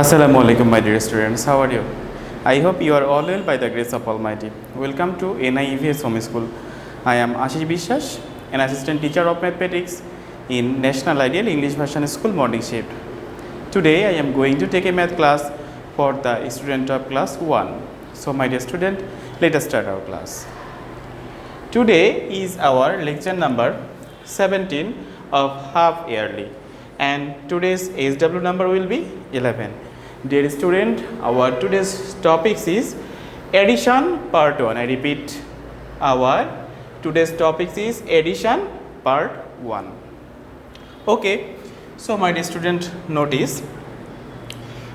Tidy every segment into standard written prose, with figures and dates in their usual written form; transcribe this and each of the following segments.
Assalamualaikum my dear students, how are you? I hope you are all well by the grace of Almighty. Welcome to NIEVS Home School. I am Ashis Biswas, an assistant teacher of mathematics in National Ideal English Version School morning shift. Today I am going to take a math class for the student of class 1. So my dear student, let us start our class. Today is our lecture number 17 of half yearly. And today's SW number will be 11. Dear student, our today's topics is addition part 1. I repeat, our today's topics is addition part 1. Okay, so my dear student, notice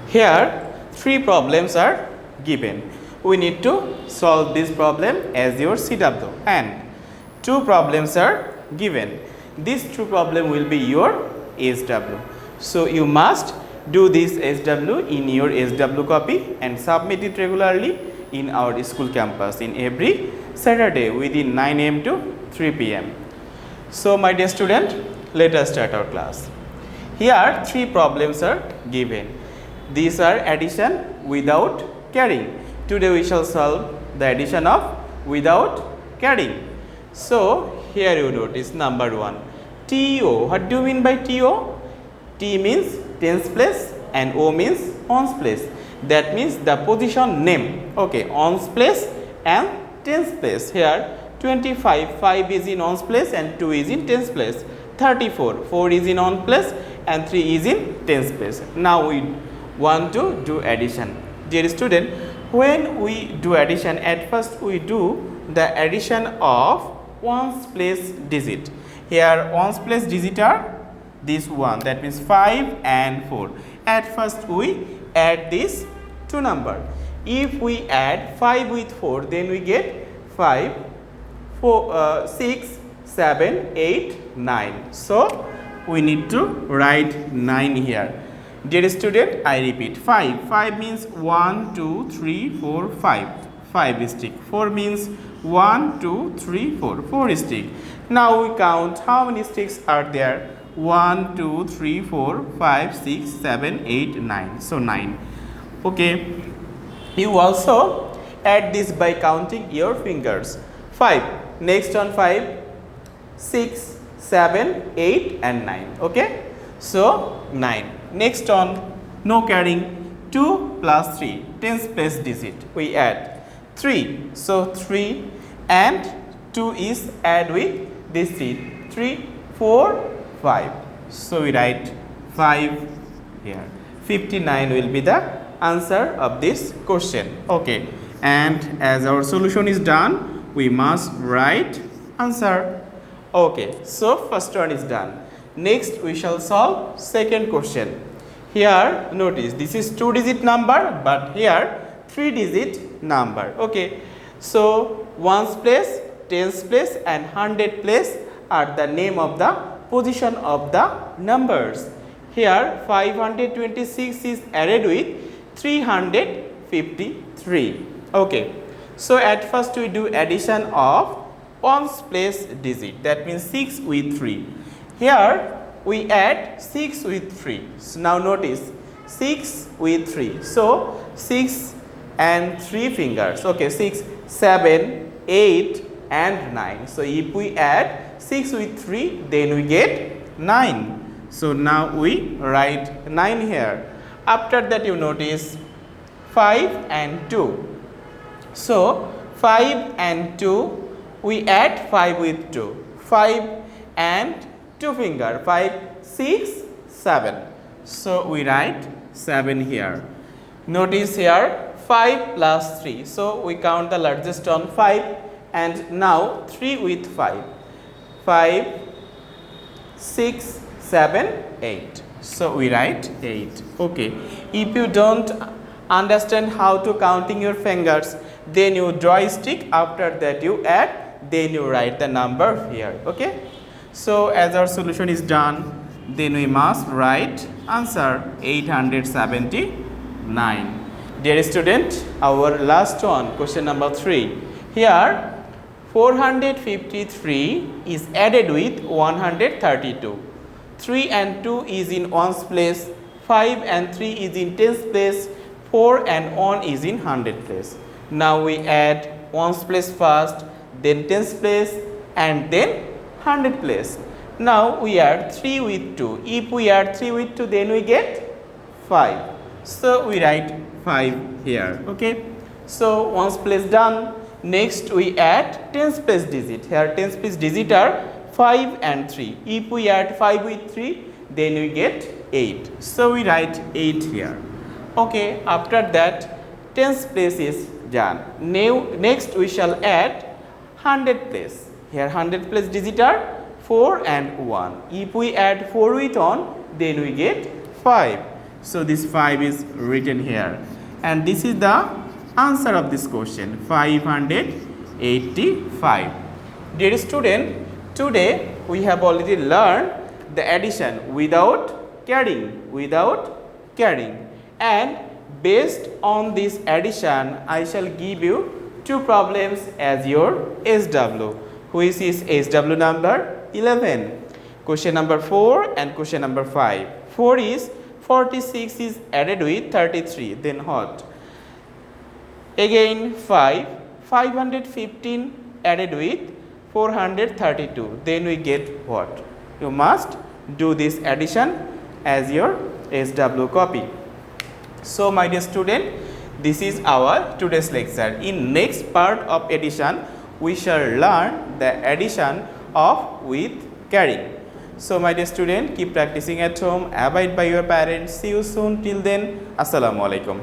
here 3 problems are given. We need to solve this problem as your CW, and 2 problems are given. These 2 problems will be your SW. So you must do this SW in your SW copy and submit it regularly in our school campus in every Saturday within 9 am to 3 pm. So my dear student, let us start our class. Here 3 problems are given. These are addition without carrying. Today we shall solve the addition of without carrying. So here you notice number 1. TO. What do you mean by TO? T means tens place and O means ons place. That means the position name. Okay, ons place and tens place. Here 25, 5 is in ons place and 2 is in tens place. 34, 4 is in ons place and 3 is in tens place. Now we want to do addition. Dear student, when we do addition, at first we do the addition of ons place digit. Here ons place digit are this one, that means 5 and 4. At first we add these 2 numbers. If we add 5 with 4, then we get 5, 6, 7, 8, 9. So we need to write 9 here. Dear student, I repeat, 5. 5 means 1, 2, 3, 4, 5. 5 stick. 4 means 1, 2, 3, 4. 4 stick. Now we count how many sticks are there. 1, 2, 3, 4, 5, 6, 7, 8, 9. So 9. Okay. You also add this by counting your fingers. 5. Next on 5, 6, 7, 8 and 9. Okay. So 9. Next on no carrying, 2 plus 3. Tens place digit. We add 3. So 3 and 2 is add with this 3. 3, 4, 5. So we write 5 here. 59 will be the answer of this question. Okay. And as our solution is done, we must write answer. Okay. So first one is done. Next we shall solve second question. Here notice this is 2-digit number, but here 3-digit number. Okay. So ones place, tens place and hundred place are the name of the position of the numbers. Here 526 is added with 353. Okay. So at first we do addition of ones place digit, that means 6 with 3. Here we add 6 with 3. So now notice 6 with 3. So 6 and 3 fingers. Okay, 6, 7, 8 and 9. So if we add 6 with 3, then we get 9. So now we write 9 here. After that you notice 5 and 2. So 5 and 2, we add 5 with 2. 5 and 2 finger. 5, 6, 7. So we write 7 here. Notice here 5 plus 3. So we count the largest on 5 and now 3 with 5. 5, 6, 7, 8. So we write 8. Okay. If you don't understand how to counting your fingers, then you draw a stick. After that you add, then you write the number here. Okay. So as our solution is done, then we must write answer 879. Dear student, our last one, question number 3. Here 453 is added with 132. 3 and 2 is in ones place, 5 and 3 is in tens place, 4 and 1 is in hundred place. Now we add ones place first, then tens place and then hundred place. Now we add 3 with 2. If we add 3 with 2, then we get 5. So we write 5 here. Okay. So ones place done. Next we add tens place digit. Here tens place digit are 5 and 3. If we add 5 with 3, then we get 8. So we write 8 here. Okay. After that, tens place is done. Now next we shall add hundred place. Here hundred place digit are 4 and 1. If we add 4 with 1, then we get 5. So this 5 is written here. And this is the answer of this question, 585. Dear student, today we have already learned the addition without carrying. And based on this addition, I shall give you two problems as your SW, which is SW number 11. Question number 4 and question number 5. 4 is 46 is added with 33, then what? Again 515 added with 432, then we get what? You must do this addition as your SW copy. So my dear student, this is our today's lecture. In next part of addition, we shall learn the addition of with carrying. So my dear student, keep practicing at home, abide by your parents. See you soon. Till then, Assalamu alaikum.